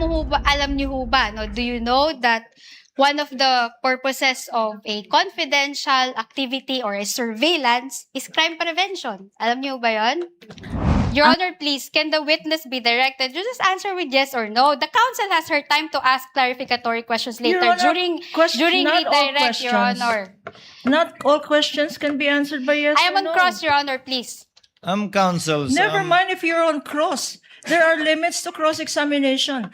alam niyo ho ba, no? Do you know that one of the purposes of a confidential activity or a surveillance is crime prevention? Alam niyo ba 'yon? Your Honor, please, can the witness be directed? You just answer with yes or no. The counsel has her time to ask clarificatory questions later Your Honor, during not all redirect, Your questions. Honor. Not all questions can be answered by yes I am or on no. cross, Your Honor, please. Counsels. Never mind if you're on cross. There are limits to cross-examination.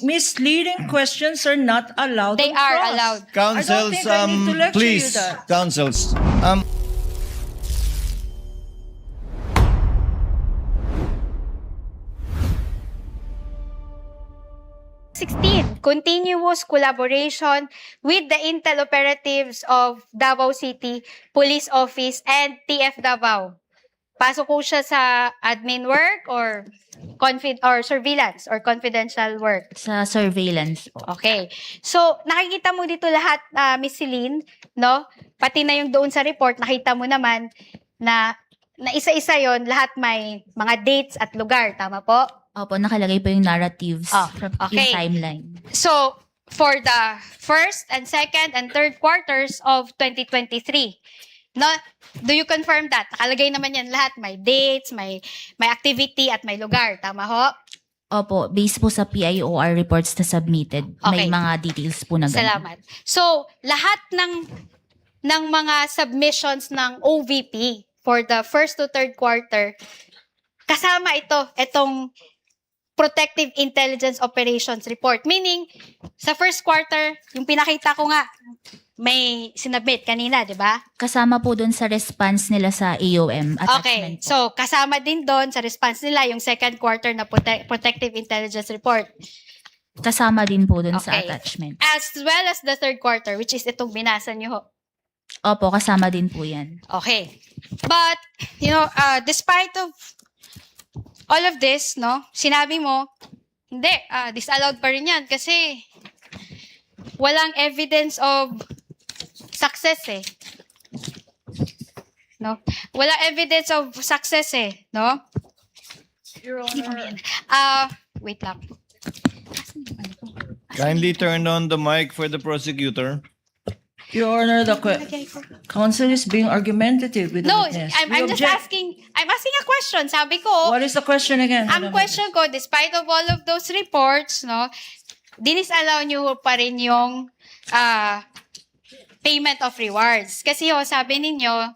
Misleading questions are not allowed They on are cross. allowed. Counsels, I don't think I need to lecture you please, that. counsels. 16, continuous collaboration with the intel operatives of Davao City Police Office and TF Davao. Pasok ko siya sa admin work or surveillance or confidential work. Sa surveillance po. Okay. So, nakikita mo dito lahat, Miss Celine, no? Pati na yung doon sa report, nakita mo naman na isa-isa yon, lahat may mga dates at lugar. Tama po? Opo, nakalagay po yung narratives, okay. yung timeline. So, for the first and second and third quarters of 2023, no, do you confirm that? Nakalagay naman yan lahat. May dates, may activity, at may lugar. Tama ho? Opo, based po sa PIOR reports na submitted, Okay. may mga details po na ganun. Salamat. So, lahat ng mga submissions ng OVP for the first to third quarter, kasama itong Protective Intelligence Operations Report. Meaning, sa first quarter, yung pinakita ko nga, may sinabit kanina, di ba? Kasama po doon sa response nila sa AOM Okay. attachment po. So, kasama din doon sa response nila yung second quarter na Protective Intelligence Report. Kasama din po doon sa Okay. attachment. As well as the third quarter, which is itong binasa nyo ho. Opo, kasama din po yan. Okay. But, despite of all of this, no, sinabi mo, hindi, disallowed pa rin yan kasi walang evidence of success eh. No? Walang evidence of success eh, no? Your Honor, Wait lang. Kindly turn on the mic for the prosecutor. Your Honor, the counsel is being argumentative with the No, witness. I'm We just object. I'm asking a question. Sabi ko, What is the question again? ang question ko, despite of all of those reports, no, dinisallow nyo pa rin yung payment of rewards. Kasi sabi ninyo,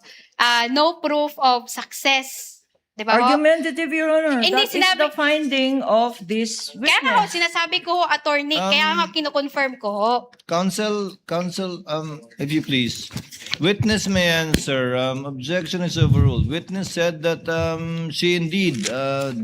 no proof of success. Di ba ho? Argumentative, Your Honor. Hindi, That is the finding of this Kaya nga ho, witness. sinasabi ko ho, attorney, kaya nga kinukonfirm ko ho. Counsel, if you please. Witness may answer. Objection is overruled. Witness said that she indeed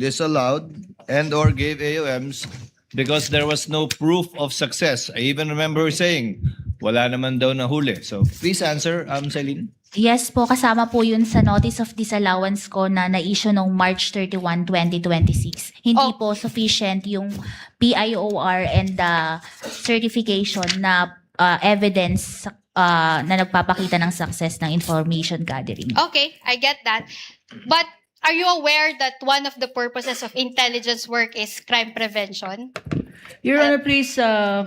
disallowed and or gave AOMs because there was no proof of success. I even remember her saying, wala naman daw nahuli. So please answer, Celine. Yes po, kasama po yun sa notice of disallowance ko na na-issue noong March 31, 2026. Hindi Oh. po sufficient yung PIOR and the certification na evidence na nagpapakita ng success ng information gathering. Okay, I get that. But are you aware that one of the purposes of intelligence work is crime prevention? Your Honor, please,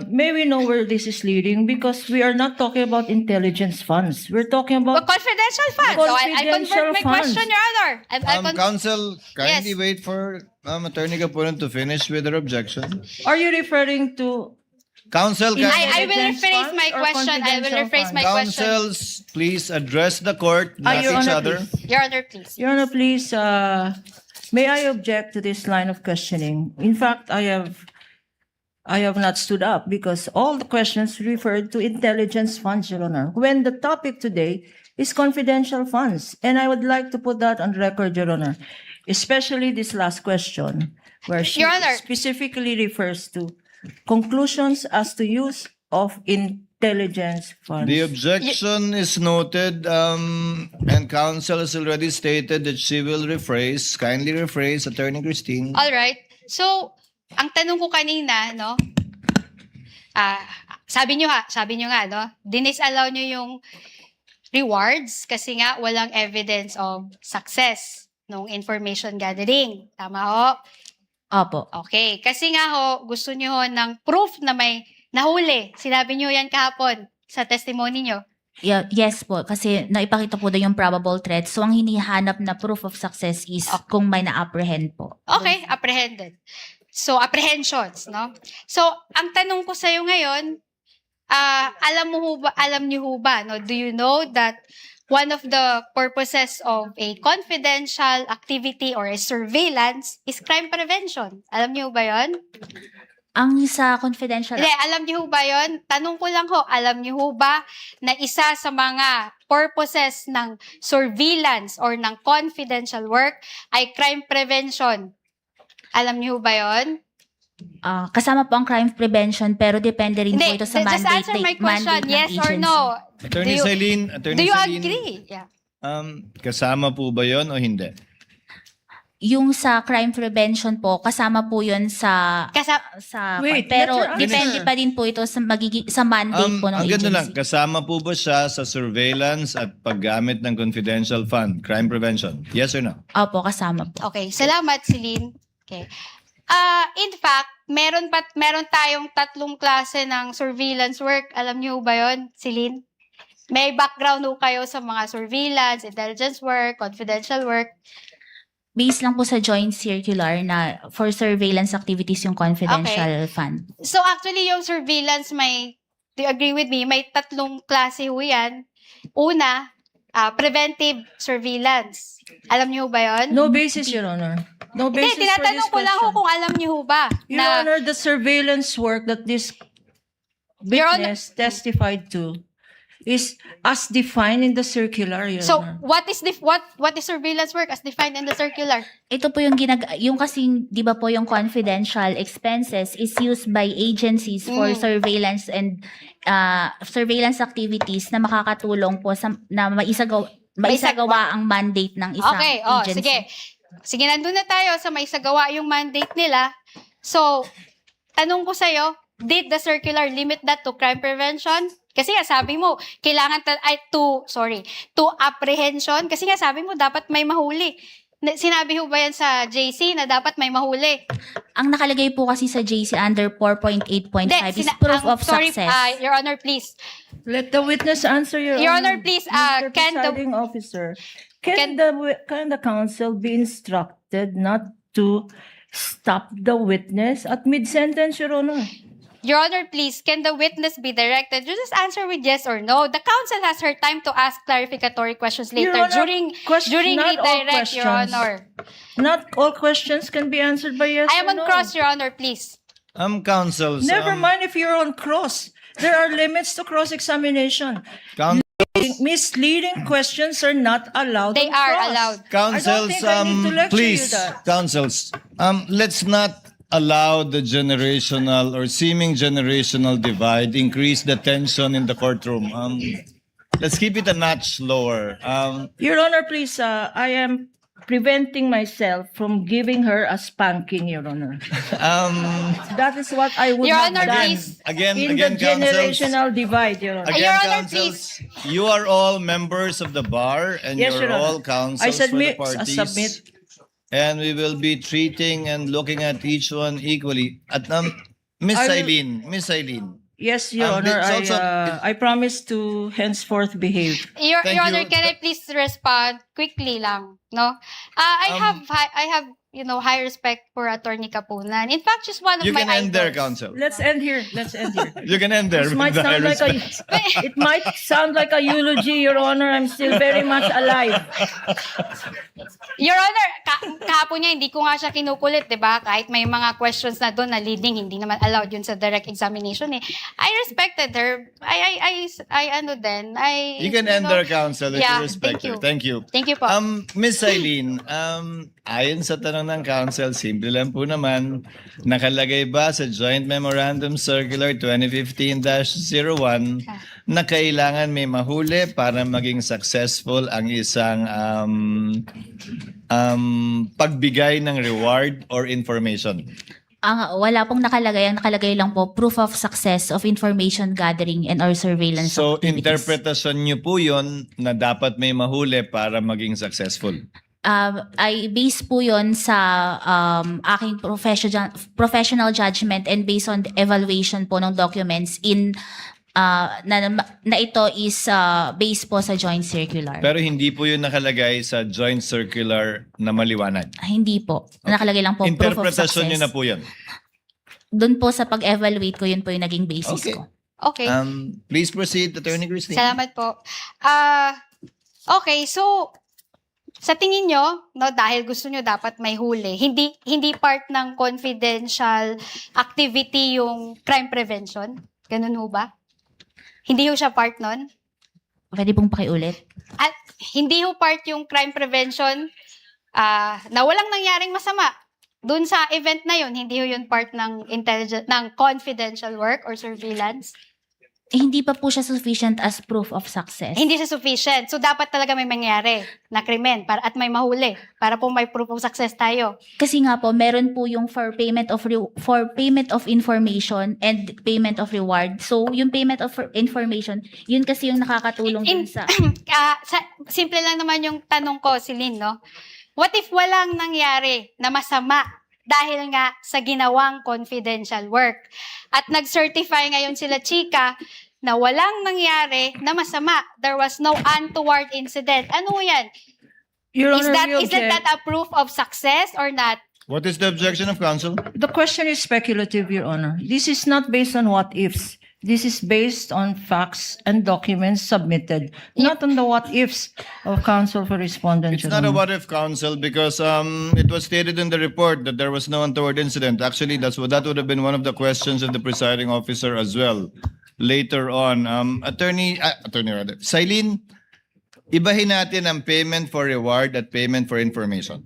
may we know where this is leading? Because we are not talking about intelligence funds. We're talking Well, about confidential funds. So I convert my Confidential funds. question, Your Honor. Counsel, kindly Yes. wait for Attorney Capulan to finish with her objection. Are you referring to Counsel, I will Intelligence rephrase my funds or question. I will confidential rephrase my funds? question. counsels, please address the court, not Your each Honor, other. please. Your Honor, please. Your Honor, please, may I object to this line of questioning? In fact, I have not stood up because all the questions referred to intelligence funds, Your Honor, when the topic today is confidential funds. And I would like to put that on record, Your Honor, especially this last question, where she Your Honor. specifically refers to conclusions as to use of intelligence funds. The objection is noted, and counsel has already stated that she will rephrase. Kindly rephrase, Attorney Christine. All right. So, ang tanong ko kanina, no? Sabi nyo nga, no? Dinisallow nyo yung rewards kasi nga walang evidence of success nung information gathering. Tama ho? Opo. Okay, kasi nga ho, gusto niyo ho ng proof na may nahuli. Sinabi niyo yan kahapon sa testimony niyo. Yes po, kasi naipakita po doon yung probable threat. So, ang hinihanap na proof of success is kung may na-apprehend po. Okay, apprehended. So, apprehensions, no? So, ang tanong ko sa'yo ngayon, alam niyo ho ba, no? Do you know that one of the purposes of a confidential activity or a surveillance is crime prevention? Alam niyo ba yon? Ang sa confidential... Hindi, alam niyo ho ba yon? Tanong ko lang ho, alam niyo ho ba na isa sa mga purposes ng surveillance or ng confidential work ay crime prevention? Alam niyo ho ba yon? kasama po ang crime prevention pero depende rin po Hindi, ito sa just mandate, answer my question, mandate ng yes or agency. no? Attorney Do you- Celine, Do you agree? Yeah. Kasama po ba yon o hindi? Yung sa crime prevention po, kasama po yun sa... Wait, pero let her depende answer. pa din po ito sa, sa mandate po ng Ang ganda lang, agency. kasama po ba siya sa surveillance at paggamit ng confidential fund, crime prevention? Yes or no? Opo, kasama po. Okay, salamat Celine. Okay. In fact, meron tayong tatlong klase ng surveillance work. Alam niyo ba 'yon, Celine? May background ho kayo sa mga surveillance, intelligence work, confidential work. Based lang po sa joint circular na for surveillance activities yung confidential fund. So actually yung surveillance do you agree with me? May tatlong klase ho 'yan. Una, preventive surveillance. Alam niyo ba 'yon? No basis, Your Honor. No Hindi, basis for this tinatanong ko lang ho question. kung alam niyo ho ba Your Honor, the surveillance work that this Your Honor- witness testified to is as defined in the circular, Your So, Honor. what is surveillance work as defined in the circular? Ito po yung yung kasing, di ba po yung confidential expenses is used by agencies for surveillance and surveillance activities na makakatulong po sa, na maisagawa ang mandate ng isang Okay, agency. sige. Sige, nandun na tayo sa maisagawa yung mandate nila. So, tanong ko sa'yo, did the circular limit that to crime prevention? Kasi nga sabi mo, kailangan to apprehension. Kasi nga sabi mo, dapat may mahuli. Sinabi ho ba yan sa JC na dapat may mahuli? Ang nakalagay po kasi sa JC under 4.8.5 is proof of sorry, success. Your Honor, please. Let the witness answer, Your Your Honor. Honor, please, Mr. can the- Presiding Officer, Can- can the counsel be instructed not to stop the witness at mid-sentence, Your Honor? Your Honor, please, can the witness be directed? You just answer with yes or no. The counsel has her time to ask clarificatory questions Your later Honor, during not all redirect, Your questions. Honor. Not all questions can be answered by yes I am or on no. cross, Your Honor, please. Counsels. Never mind if you're on cross. There are limits to cross-examination. Misleading questions are not allowed They on are cross. allowed. Counsels, I don't think I need to lecture please, you that. counsels, let's not allow the generational or seeming generational divide increase the tension in the courtroom. Let's keep it a notch lower. Your Honor, please, I am preventing myself from giving her a spanking, Your Honor. That is what I would Your have Honor, done please. Again, in the counsels. generational divide, Your Honor. Your Again, Honor, counsels, you are all members of the bar and Yes, you're Your Honor. all counsels I for the submit, I parties. submit. And we will be treating and looking at each one equally. At Miss I will- Eileen. Yes, Your Honor, it's also- I promise to henceforth behave. Your Thank Honor, you. can I please respond quickly lang, no? I have high respect for Attorney Kapunan. In fact, she's one of You my can end there, idols. counsel. Let's end here. Let's end here. You can end there. This with might the high sound like a, respect. it might sound like a eulogy, Your Honor. I'm still very much alive. Your Honor, kahapon niya, hindi ko nga siya kinukulit, di ba? Kahit may mga questions na doon na leading, hindi naman allowed yun sa direct examination eh. I respected her. You can end there, counsel, if Yeah, you respect thank you. her. Thank you. Thank you po. Miss Eileen, ayon sa tanong ng counsel, simple lang po naman, nakalagay ba sa Joint Memorandum Circular 2015-01 na kailangan may mahuli para maging successful ang isang pagbigay ng reward or information? Wala pong nakalagay. Ang nakalagay lang po, proof of success of information gathering and or surveillance So, activities. interpretasyon niyo po yun na dapat may mahuli para maging successful. ay based po yon sa aking professional judgment and based on the evaluation po ng documents na ito is based po sa joint circular. Pero hindi po yun nakalagay sa joint circular na maliwanag. Hindi po. Nakalagay lang po proof of success. Interpretasyon nyo na po yun. Doon po sa pag-evaluate ko, yun po yung naging basis Okay. ko. Okay. Please proceed, Attorney Christine. Salamat po. Okay, so sa tingin nyo, no, dahil gusto nyo dapat may huli, hindi part ng confidential activity yung crime prevention? Ganun ho ba? Hindi ho siya part nun? Pwede pong pakiulit? At hindi ho part yung crime prevention na walang nangyaring masama. Doon sa event na yun, hindi ho yun part ng confidential work or surveillance. Hindi pa po siya sufficient as proof of success. Hindi siya sufficient. So, dapat talaga may mangyari na krimen at may mahuli para po may proof of success tayo. Kasi nga po, meron po yung for payment of information and payment of reward. So, yung payment of information, yun kasi yung nakakatulong din sa... Simple lang naman yung tanong ko, Celine, no? What if walang nangyari na masama dahil nga sa ginawang confidential work? At nag-certify ngayon sila Chika na walang nangyari na masama. There was no untoward incident. Ano yan? Your Honor, Isn't that a proof of success or not? What is the objection of counsel? the question is speculative, Your Honor. This is not based on what ifs. This is based on facts and documents submitted, not on the what ifs of counsel for respondent. It's Your not a Honor. what if counsel because it was stated in the report that there was no untoward incident. Actually, that would have been one of the questions of the presiding officer as well later on. Attorney rather, Silene, ibahin natin ang payment for reward at payment for information.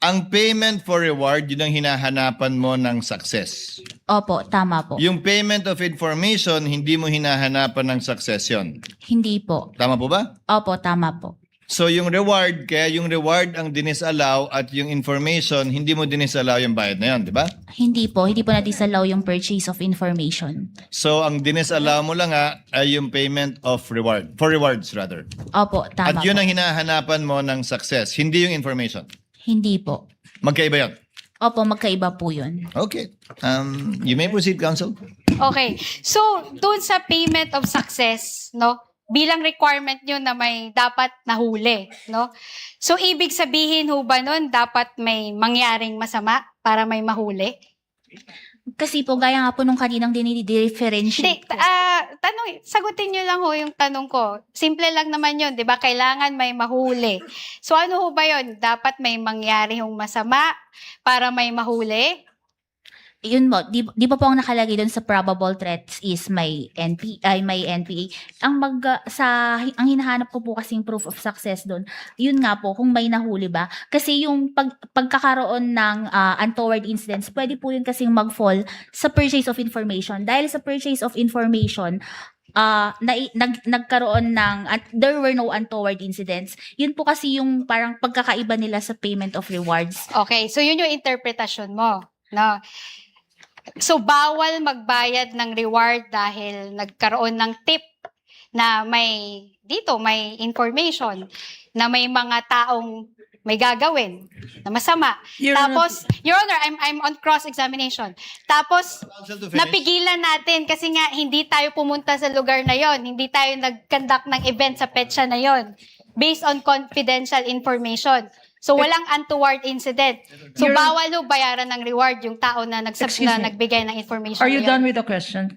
Ang payment for reward, yun ang hinahanapan mo ng success. Opo, tama po. Yung payment of information, hindi mo hinahanapan ng success yun. Hindi po. Tama po ba? Opo, tama po. So yung reward, kaya yung reward ang dinisallow at yung information, hindi mo dinisallow yung bayad na yun, di ba? Hindi po na-disallow yung purchase of information. So ang dinisallow mo lang ay yung payment of reward, for rewards rather. Opo, At tama yun po. ang hinahanapan mo ng success, hindi yung information. Hindi po. Magkaiba yun. Opo, magkaiba po yun. Okay. You may proceed, counsel. Okay. So, doon sa payment of success, no? Bilang requirement nyo na may dapat nahuli, no? So, ibig sabihin ho ba nun, dapat may mangyaring masama para may mahuli? Kasi po, gaya nga po nung kaninang Hindi, dinidifferentiate ko. sagutin nyo lang ho yung tanong ko. Simple lang naman yun, di ba? Kailangan may mahuli. So, ano ho ba yun? Dapat may mangyari hong masama para may mahuli? Yun mo, di ba po ang nakalagay doon sa probable threats is may NPA. Ang hinahanap ko po kasing proof of success doon, yun nga po, kung may nahuli ba. Kasi yung pagkakaroon ng untoward incidents, pwede po yun kasing mag-fall sa purchase of information. Dahil sa purchase of information, nagkaroon ng, there were no untoward incidents. Yun po kasi yung parang pagkakaiba nila sa payment of rewards. Okay, so yun yung interpretasyon mo, no? So, bawal magbayad ng reward dahil nagkaroon ng tip na may information na may mga taong may gagawin na masama. Your Honor, Tapos, Your Honor, I'm on cross-examination. Tapos, Counsel to finish. napigilan natin kasi nga hindi tayo pumunta sa lugar na yon, hindi tayo nag-conduct ng event sa petsa na yon based on confidential information. So, walang untoward incident. So, Your- bawal ho bayaran ng reward yung tao na, Excuse me. nagbigay ng information. Are you na yun. done with the question?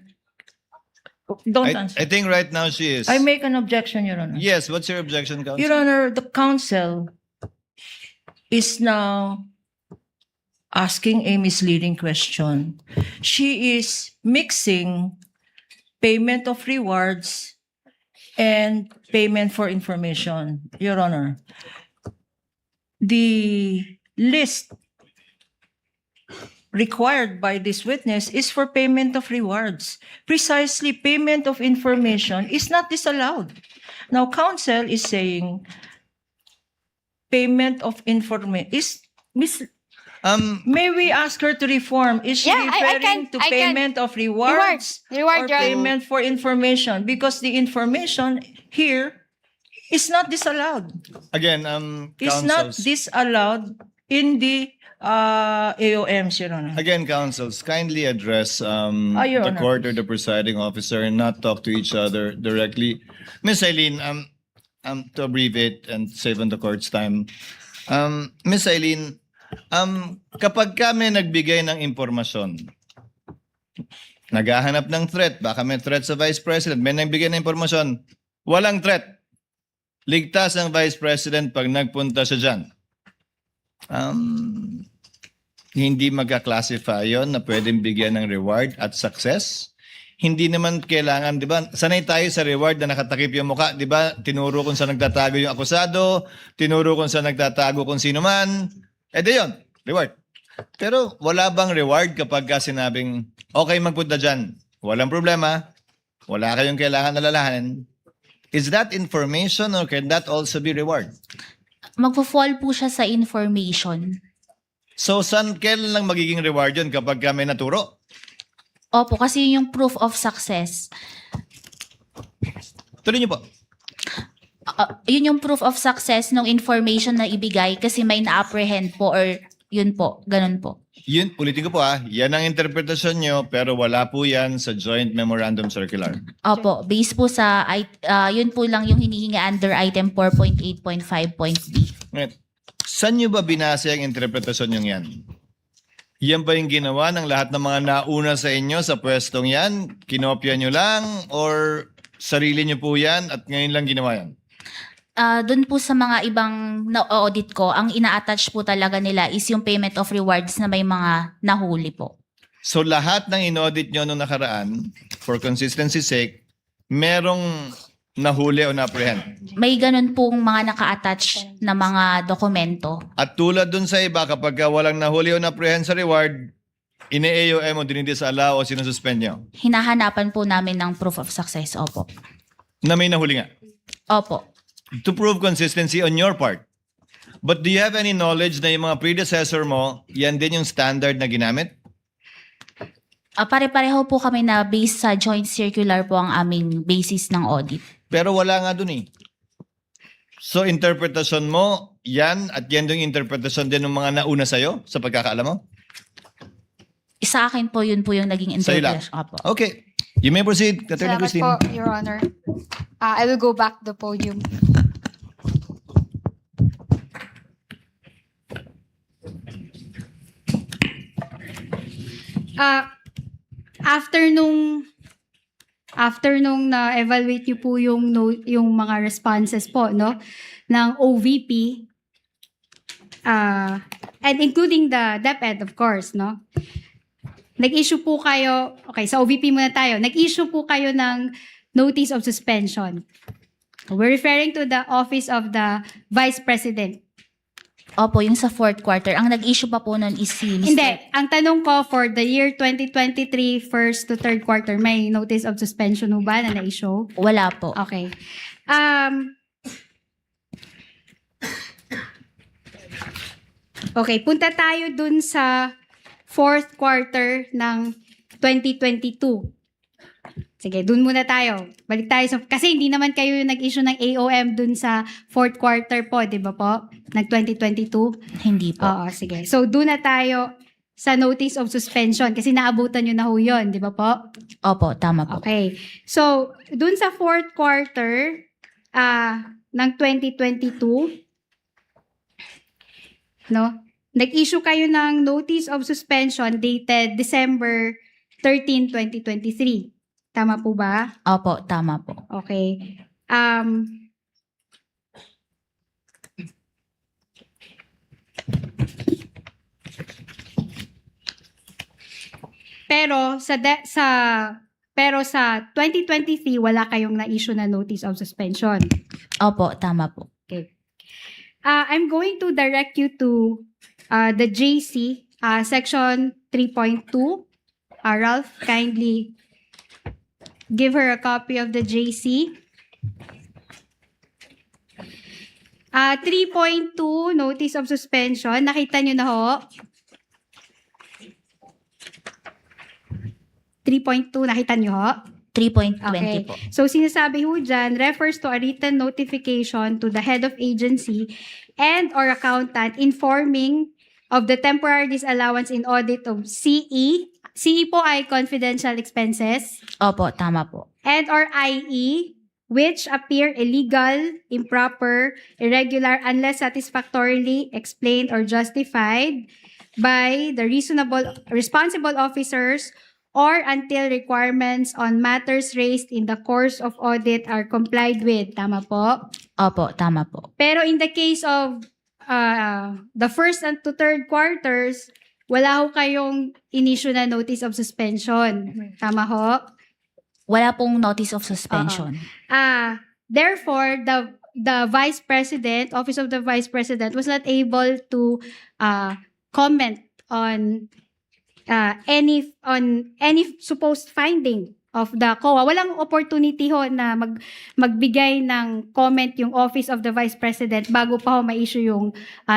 Don't answer. I think right now she is. I make an objection, Your Honor. Yes, what's your objection, counsel? Your Honor, the counsel is now asking a misleading question. She is mixing payment of rewards and payment for information, Your Honor. The list required by this witness is for payment of rewards. Precisely, payment of information is not disallowed. Now, counsel is saying payment of information is may we ask her to reform? Is she Yeah, I referring can- to I can. payment of rewards Reward, or Your Honor. payment for information? Because the information here It's not disallowed. Again, It's not councils. disallowed in the AOMs, Your Honor. Again, councils, kindly address Your the Honor. court or the presiding officer and not talk to each other directly. Miss Eileen, to abbreviate and save on the court's time. Miss Eileen, kapag kami nagbigay ng impormasyon, naghahanap ng threat, baka may threat sa Vice President, may nagbigay ng impormasyon, walang threat. Ligtas ang Vice President pag nagpunta siya dyan. Hindi magka-classify yon na pwedeng bigyan ng reward at success. Hindi naman kailangan, di ba? Sanay tayo sa reward na nakatakip yung mukha, di ba? Tinuro kung saan nagtatago yung akusado, tinuro kung saan nagtatago kung sino man. Di yun, reward. Pero wala bang reward kapag ka sinabing, okay, magpunta dyan. Walang problema. Wala kayong kailangan alalahanin. Is that information or can that also be reward? Magfo-fall po siya sa information. So, kailan lang magiging reward yun kapag ka may naturo? Opo, kasi yun yung proof of success. Tuloy niyo po. Yun yung proof of success ng information na ibigay kasi may na-apprehend po or yun po, ganun po. Yun, ulitin ko po yan ang interpretasyon nyo pero wala po yan sa Joint Memorandum Circular. Opo, based po sa, yun po lang yung hinihingi under item 4.8.5.b. Right. Saan nyo ba binase ang interpretasyon nyo yan? Yan ba yung ginawa ng lahat ng mga nauna sa inyo sa pwestong yan? Kinopya nyo lang or sarili nyo po yan at ngayon lang ginawa yan? Doon po sa mga ibang na-audit ko, ang ina-attach po talaga nila is yung payment of rewards na may mga nahuli po. So lahat ng inaudit nyo nung nakaraan, for consistency's sake, merong nahuli o na-apprehend. May ganun pong mga naka-attach na mga dokumento. At tulad dun sa iba, kapag walang nahuli o na-apprehend sa reward, ine-AOM o dinidisallow o sinususpend nyo Hinahanapan po namin ng proof of success. Opo. na may nahuli nga. Opo. To prove consistency on your part. But do you have any knowledge na yung mga predecessor mo, yan din yung standard na ginamit? Pare-pareho po kami na based sa joint circular po ang aming basis ng audit. Pero wala nga dun eh. So interpretasyon mo, yan at yan yung interpretasyon din ng mga nauna sa'yo sa pagkakaalam mo? Sa akin po, yun po yung naging Sa'yo lang? interpretation. Opo. Okay. You may proceed, Attorney Salamat Christine. po, Your Honor. I will go back to the podium. After nung na-evaluate niyo po yung mga responses po, no, ng OVP, and including the DepEd, of course, no, nag-issue po kayo, okay, sa OVP muna tayo, nag-issue po kayo ng notice of suspension. We're referring to the Office of the Vice President. Opo, yung sa fourth quarter. Ang nag-issue pa po nun is si Mr. Hindi, ang tanong ko for the year 2023 first to third quarter, may notice of suspension ho ba na na-issue? Wala po. Okay. Okay, punta tayo dun sa fourth quarter ng 2022. Sige, dun muna tayo. Balik tayo sa... Kasi hindi naman kayo yung nag-issue ng AOM dun sa fourth quarter po, di ba po? Ng 2022? Hindi po. Oo, sige. So, dun na tayo sa notice of suspension kasi naabutan nyo na ho yun, di ba po? Opo, tama po. Okay. So, dun sa fourth quarter ng 2022, no? Nag-issue kayo ng notice of suspension dated December 13, 2023. Tama po ba? Opo, tama po. Okay. Pero sa 2023 wala kayong na-issue na notice of suspension. Opo, tama po. Okay. I'm going to direct you to the JC section 3.2. Ralph, kindly give her a copy of the JC. 3.2, notice of suspension. Nakita nyo na ho? 3.2, nakita nyo ho? 3.20 Okay. po. So, sinasabi ho dyan, refers to a written notification to the head of agency and or accountant informing of the temporary disallowance in audit of CE. CE po ay confidential expenses. Opo, tama po. And or IE, which appear illegal, improper, irregular, unless satisfactorily explained or justified by the responsible officers or until requirements on matters raised in the course of audit are complied with. Tama po? Opo, tama po. Pero in the case of the first and to third quarters, wala ho kayong in-issue na notice of suspension. Tama ho? Wala pong notice of suspension. Therefore, the Vice President, Office of the Vice President, was not able to comment on any supposed finding of the COA. Walang opportunity ho na magbigay ng comment yung Office of the Vice President bago pa ho ma-issue yung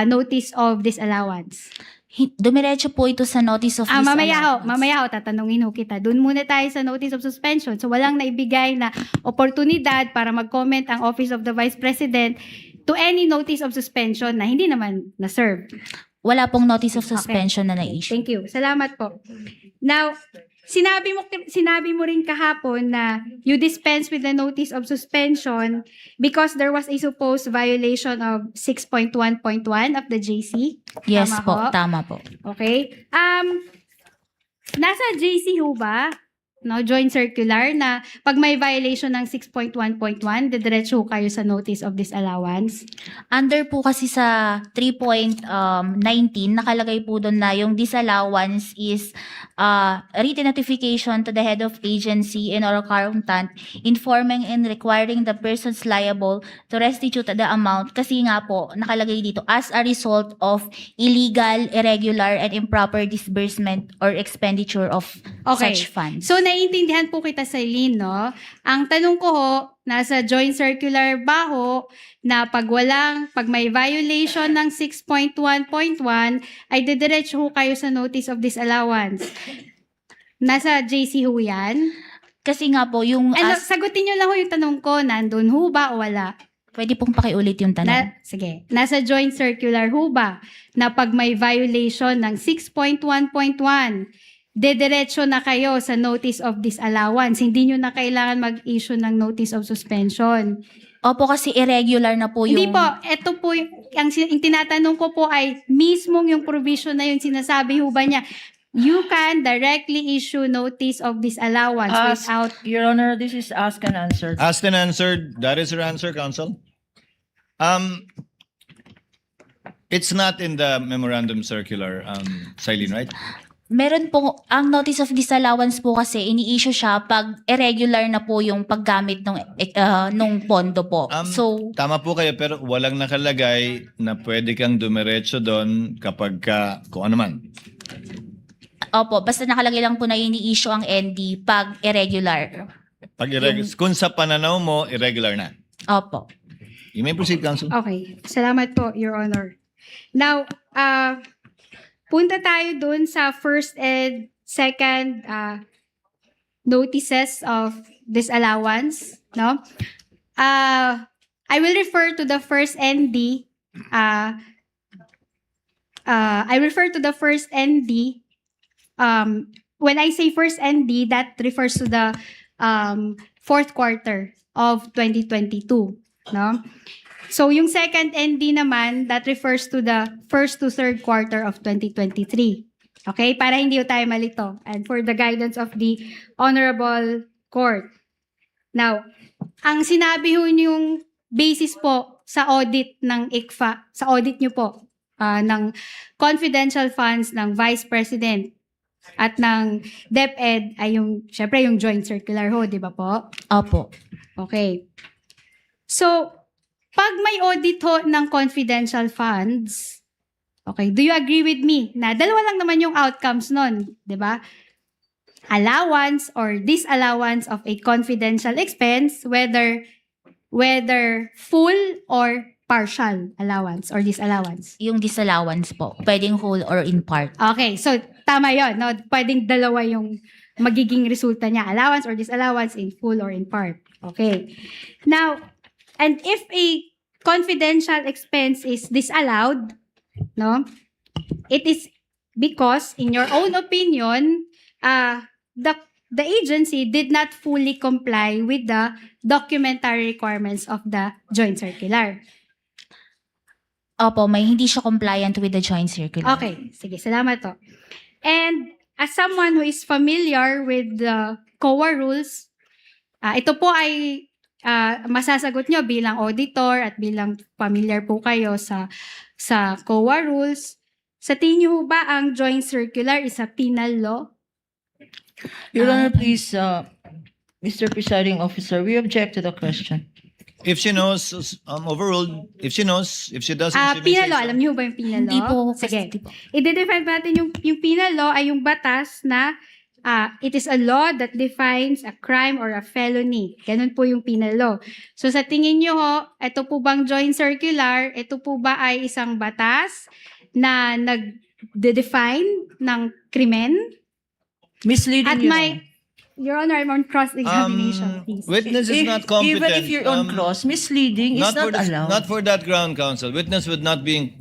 notice of disallowance. Dumiretso po ito sa notice of disallowance. Mamaya ho, tatanungin ho kita. Doon muna tayo sa notice of suspension. So, walang naibigay na oportunidad para mag-comment ang Office of the Vice President to any notice of suspension na hindi naman na-serve. Wala pong notice of suspension na na-issue. Thank you. Salamat po. Now, sinabi mo rin kahapon na you dispense with the notice of suspension Yes because there was a supposed violation of 6.1.1 of the JC. Tama po, ho? tama po. Okay. Nasa JC ho ba, no, joint circular na pag may violation ng 6.1.1, didiretso ho kayo sa notice of disallowance? Under po kasi sa 3.19, nakalagay po doon na yung disallowance is written notification to the head of agency and or accountant informing and requiring the persons liable to restitute the amount kasi nga po nakalagay dito as a result of illegal, irregular, and improper disbursement or expenditure of Okay. such funds. So, naiintindihan po kita, Celine, no? Ang tanong ko ho, nasa joint circular ba ho, na pag may violation ng 6.1.1, ay didiretso ho kayo sa notice of disallowance. Nasa JC ho yan? Kasi nga po, yung Sagutin nyo lang ho yung tanong ko, nandun ho ba o wala? pwede pong pakiulit yung tanong. Sige. Nasa joint circular ho ba na pag may violation ng 6.1.1, dediretso na kayo sa notice of disallowance. Hindi nyo na kailangan mag-issue ng notice of suspension. Opo, kasi irregular na po yung... Hindi po. Ito po, yung tinatanong ko po ay mismong yung provision na yun, sinasabi ho ba niya, you can directly issue notice of disallowance without... Your Honor, this is asked and answered. Asked and answered. That is your answer, counsel. It's not in the memorandum circular, Silene, right? Meron po, ang notice of disallowance po kasi ini-issue siya pag irregular na po yung paggamit nung pondo po. So, Tama po kayo, pero walang nakalagay na pwede kang dumiretso doon kapag kung ano man. opo, basta nakalagay lang po na ini-issue ang ND pag irregular. Pag kung sa pananaw mo, irregular na. Opo. You may proceed, counsel. Okay. Salamat po, Your Honor. Now, punta tayo dun sa first and second notices of disallowance, no? I will refer to the first ND. I refer to the first ND. When I say first ND, that refers to the fourth quarter of 2022, no? So, yung second ND naman, that refers to the first to third quarter of 2023. Okay? Para hindi tayo malito. And for the guidance of the Honorable Court. Now, ang sinabi ho yung basis po sa audit ng ICFA, sa audit nyo po, ng confidential funds ng Vice President at ng DepEd ay yung, syempre yung joint circular ho, di ba po? Opo. Okay. So, pag may audit ho ng confidential funds, okay, do you agree with me na dalawa lang naman yung outcomes nun, di ba? Allowance or disallowance of a confidential expense, whether full or partial allowance or disallowance. Yung disallowance po, pwedeng whole or in part. Okay, so tama yon, no? Pwedeng dalawa yung magiging resulta niya, allowance or disallowance in full or in part. Okay. Now, and if a confidential expense is disallowed, no, it is because, in your own opinion, the agency did not fully comply with the documentary requirements of the joint circular. Opo, hindi siya compliant with the joint circular. Okay, sige, salamat to. And as someone who is familiar with the COA rules, ito po ay masasagot nyo bilang auditor at bilang familiar po kayo sa COA rules. Sa tingin nyo ba ang joint circular is a penal law? Your Honor, please, Mr. Presiding Officer, we object to the question. If she knows, overruled, if she knows, if she doesn't, she may Penal say law, so. alam niyo ba yung penal law? Hindi po. Sige. Hindi po. I-define natin yung penal law ay yung batas na it is a law that defines a crime or a felony. Ganun po yung penal law. So sa tingin nyo ho, ito po bang joint circular, ito po ba ay isang batas na nag-define ng krimen? Misleading, At Your may, Honor. Your Honor, I'm on cross-examination, please. Witness is not competent. Even if you're on cross, misleading is not allowed. Not for that ground, counsel. Witness would not be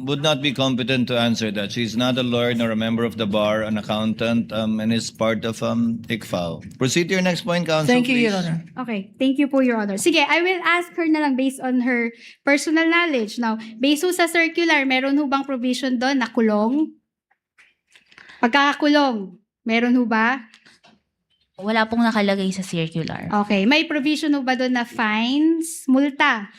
competent to answer that. She's not a lawyer nor a member of the bar, an accountant, and is part of ICFAO. Proceed to your next point, counsel. Thank you, please. Your Honor. Okay, thank you po, Your Honor. Sige, I will ask her na lang based on her personal knowledge. Now, based ho sa circular, meron ho bang provision doon na kulong? Pagkakakulong, meron ho ba? Wala pong nakalagay sa circular. Okay, may provision ho ba doon na fines, multa?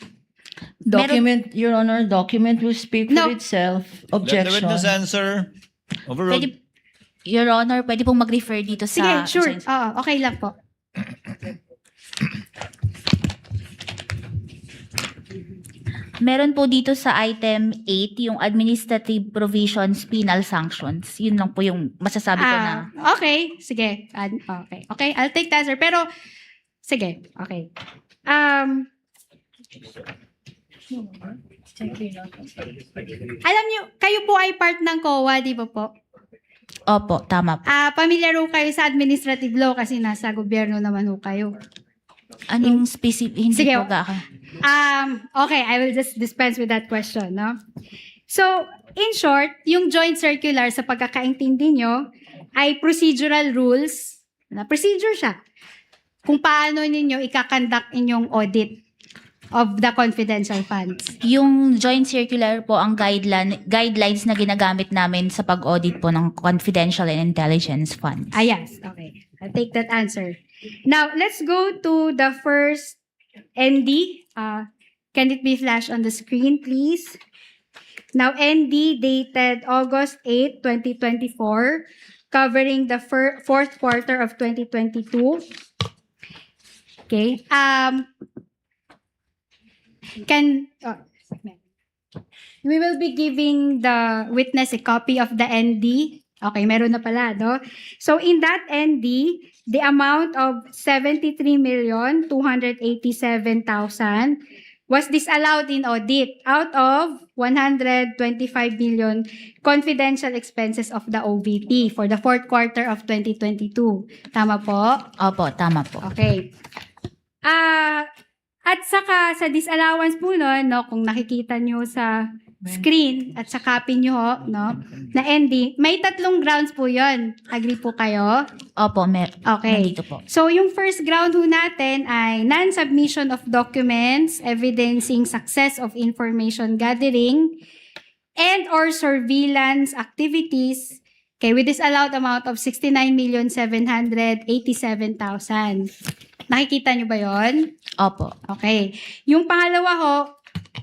Document, Your Honor, document will speak No. for itself. Let the Objection. witness answer. Overruled. Pwede, Your Honor, pwede pong mag-refer dito Sige, sa... sure. joint- Oo, okay lang po. Meron po dito sa item 8, yung administrative provisions, penal sanctions. Yun lang po yung masasabi ko na. Okay, sige. Okay. Okay, I'll take that, sir. Pero, sige. Okay. Alam niyo, kayo po ay part ng COA, di ba po? Opo, tama po. Pamilyar ho kayo sa administrative law kasi nasa gobyerno naman ho kayo. Anong specific? Hindi Sige. po ga. Okay, I will just dispense with that question, no? So, in short, yung joint circular sa pagkakaintindi nyo ay procedural rules. Procedure siya. Kung paano ninyo ikakandak inyong audit of the confidential funds. Yung joint circular po ang guidelines na ginagamit namin sa pag-audit po ng confidential and intelligence funds. Yes. Okay. I'll take that answer. Now, let's go to the first ND. Can it be flashed on the screen, please? Now, ND dated August 8, 2024, covering the fourth quarter of 2022. Okay. We will be giving the witness a copy of the ND. Okay, meron na pala, no? So, in that ND, the amount of 73,287,000 was disallowed in audit out of 125 billion confidential expenses of the OVP for the fourth quarter of 2022. Tama po? Opo, tama po. Okay. At saka sa disallowance po nun, no, kung nakikita nyo sa screen at sa copy nyo, no, na ND, may tatlong grounds po yon. Agree po kayo? Opo, Okay. nandito po. So, yung first ground ho natin ay non-submission of documents evidencing success of information gathering and or surveillance activities with disallowed amount of 69,787,000. Nakikita nyo ba yon? Opo. Okay. Yung pangalawa ho,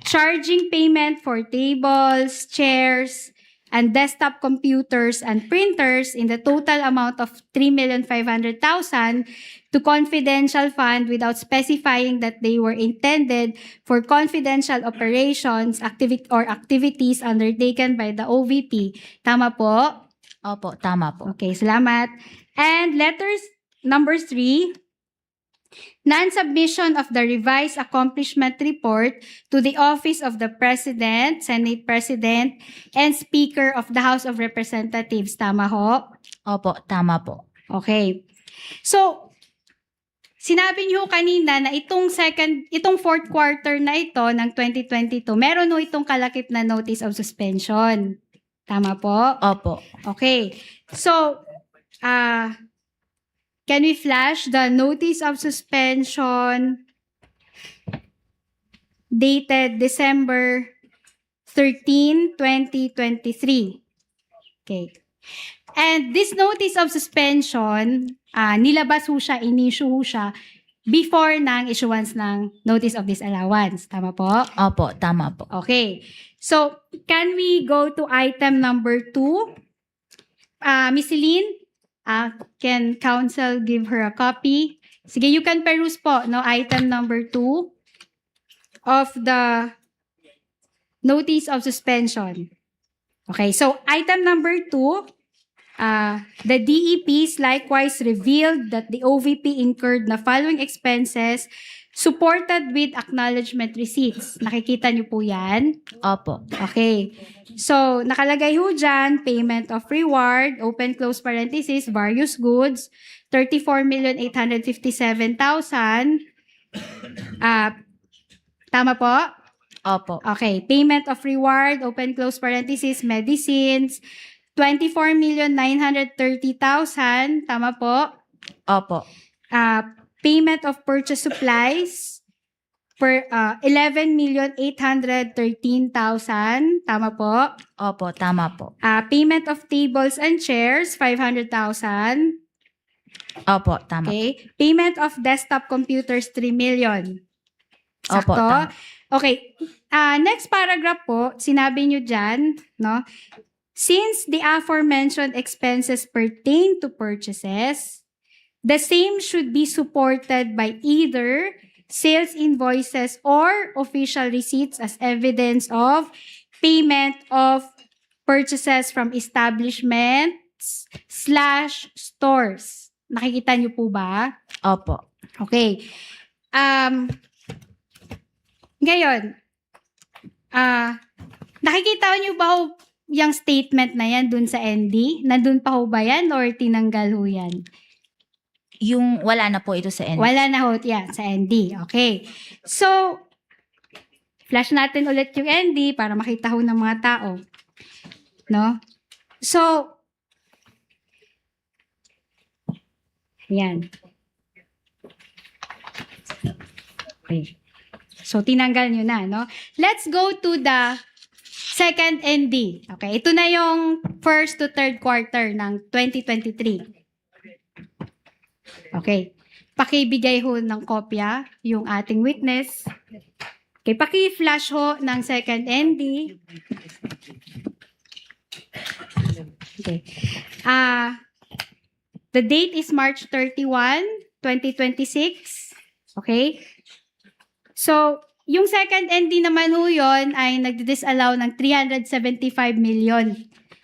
charging payment for tables, chairs, and desktop computers and printers in the total amount of 3,500,000 to confidential fund without specifying that they were intended for confidential operations, activities undertaken by the OVP. Tama po? Opo, tama po. Okay, salamat. And number 3, non-submission of the revised accomplishment report to the Office of the President, Senate President, and Speaker of the House of Representatives. Tama ho? Opo, tama po. Okay. So, sinabi niyo kanina na itong fourth quarter na ito ng 2022, meron ho itong kalakip na notice of suspension. Tama po? Opo. Okay. So, can we flash the notice of suspension dated December 13, 2023? Okay. And this notice of suspension, nilabas ho siya, in-issue ho siya before ng issuance ng notice of disallowance. Tama po? Opo, tama po. Okay. So, can we go to item number 2? Miss Celine, can counsel give her a copy? Sige, you can peruse po, no? Item number 2 of the notice of suspension. Okay, so item number 2, the DEPs likewise revealed that the OVP incurred the following expenses supported with acknowledgement receipts. Nakikita niyo po yan? Opo. Okay. So, nakalagay ho dyan, payment of reward, open close parenthesis, various goods, 34,857,000. Tama po? Opo. Okay. Payment of reward, open close parenthesis, medicines, 24,930,000. Tama po? Opo. Payment of purchase supplies, 11,813,000. Tama po? Opo, tama po. Payment of tables and chairs, 500,000. Opo, tama. Okay. Payment of desktop computers, 3 million. Opo, Sakto? tama. Okay. Next paragraph po, sinabi nyo dyan, no? Since the aforementioned expenses pertain to purchases, the same should be supported by either sales invoices or official receipts as evidence of payment of purchases from establishments/stores. Nakikita niyo po ba? Opo. Okay. Ngayon, nakikita niyo ba ho yung statement na yan dun sa ND? Nandun pa ho ba yan or tinanggal ho yan? Yung wala na po ito sa end. Wala na ho yan sa ND. Okay. So, flash natin ulit yung ND para makita ho ng mga tao. No? So, yan. Okay. So, tinanggal nyo na, no? Let's go to the second ND. Okay. Ito na yung first to third quarter ng 2023. Okay. Pakibigay ho ng kopya yung ating witness. Okay. Paki-flash ho ng second ND. Okay. The date is March 31, 2026. Okay. So, yung second ND naman ho yun ay nagdi-disallow ng 375 million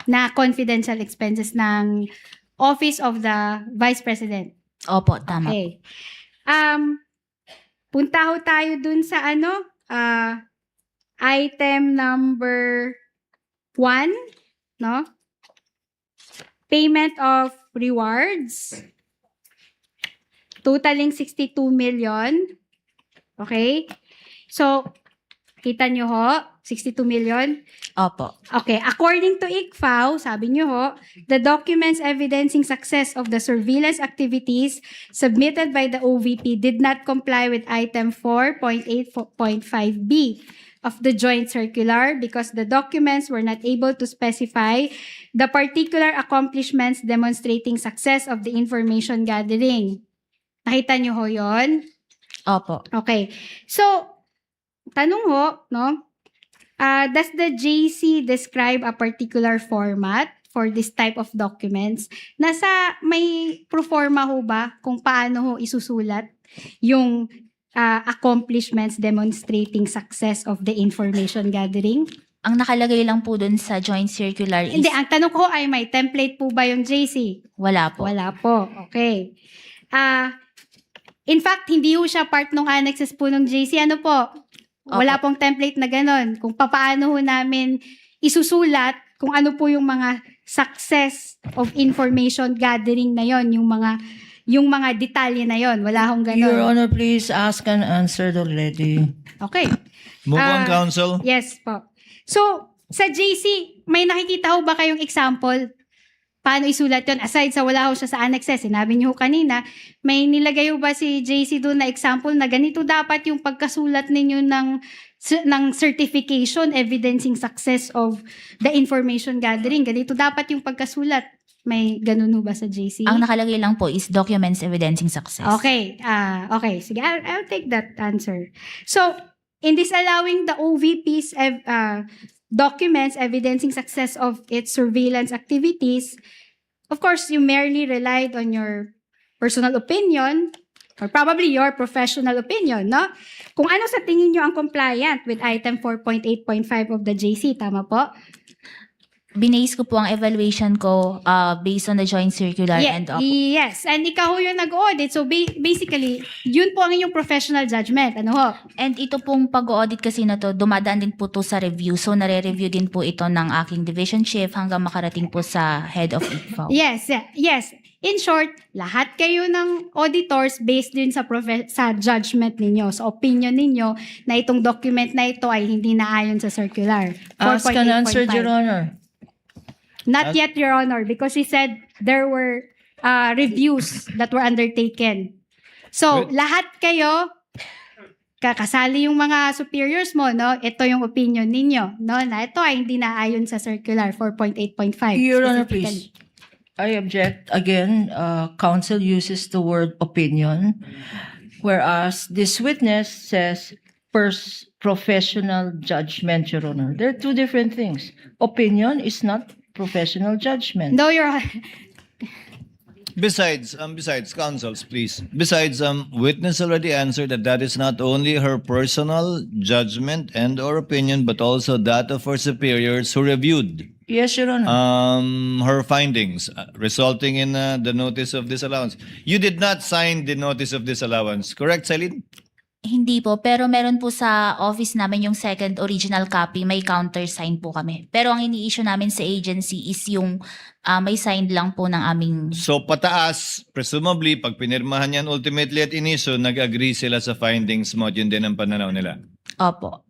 na confidential expenses ng Office of the Vice President. Opo, tama. Okay. Punta ho tayo dun sa item number 1, no? Payment of rewards. Totaling 62 million. Okay? So, kita nyo ho, 62 million. Opo. Okay, according to ICFAO, sabi nyo ho, the documents evidencing success of the surveillance activities submitted by the OVP did not comply with item 4.8.5b of the joint circular because the documents were not able to specify the particular accomplishments demonstrating success of the information gathering. Nakita nyo ho yon? Opo. Okay. So, tanong ho, no? Does the JC describe a particular format for this type of documents? May proforma ho ba kung paano ho isusulat yung accomplishments demonstrating success of the information gathering? Ang nakalagay lang po dun sa joint circular is Hindi, ang tanong ko ay may template po ba yung JC? wala po. Wala po. Okay. In fact, hindi ho siya part ng annexes po ng JC. Ano po? Wala pong template na ganon. Kung paano ho namin isusulat kung ano po yung mga success of information gathering na yon, yung mga yung mga detalye na yon. Wala akong Your ganon. Honor, please ask and answered already. Okay. Move on, Ah, counsel. Yes po. So, sa JC, may nakikita ho ba kayong example? Paano isulat yun? Aside sa wala ho siya sa annexes, sinabi niyo ho kanina, may nilagay ho ba si JC doon na example na ganito dapat yung pagkasulat ninyo ng certification evidencing success of the information gathering. Ganito dapat yung pagkasulat. May ganun ho ba sa JC? Ang nakalagay lang po is documents evidencing success. Okay. Okay. Sige, I'll take that answer. So, in disallowing the OVP's documents evidencing success of its surveillance activities, of course, you merely relied on your personal opinion or probably your professional opinion, no? Kung ano sa tingin nyo ang compliant with item 4.8.5 of the JC, tama po? Binase ko po ang evaluation ko based on the joint circular and Yes, and ikaw ho yung nag-audit. So basically, yun po ang inyong professional judgment. Ano ho? and ito pong pag-audit kasi na to, dumadaan din po to sa review. So nare-review din po ito ng aking division chief hanggang makarating po sa head of IFAO. Yes. In short, lahat kayo ng auditors based din sa sa judgment ninyo, sa opinion ninyo na itong document na ito ay hindi naayon sa circular. Ask and answered, 4.8.5. Your Honor. Not yet, Your Honor, because he said there were reviews that were undertaken. So, lahat kayo, kakasali yung mga superiors mo, no? Ito yung opinion ninyo, no? Na ito ay hindi naayon sa circular 4.8.5. Your Honor, specifically. please. I object again. Counsel uses the word opinion, whereas this witness says professional judgment, Your Honor. They're two different things. Opinion is not professional judgment. No, Your Honor. Besides, counsels, please. Besides, witness already answered that is not only her personal judgment and or opinion, but also that of her superiors who reviewed Yes, Your Honor. her findings, resulting in the notice of disallowance. You did not sign the notice of disallowance, correct, Celine? Hindi po, pero meron po sa office namin yung second original copy, may countersign po kami. Pero ang ini-issue namin sa agency is yung may signed lang po ng aming... So pataas, presumably, pag pinirmahan yan ultimately at iniso, nag-agree sila sa findings mo, yun din ang pananaw nila. Opo.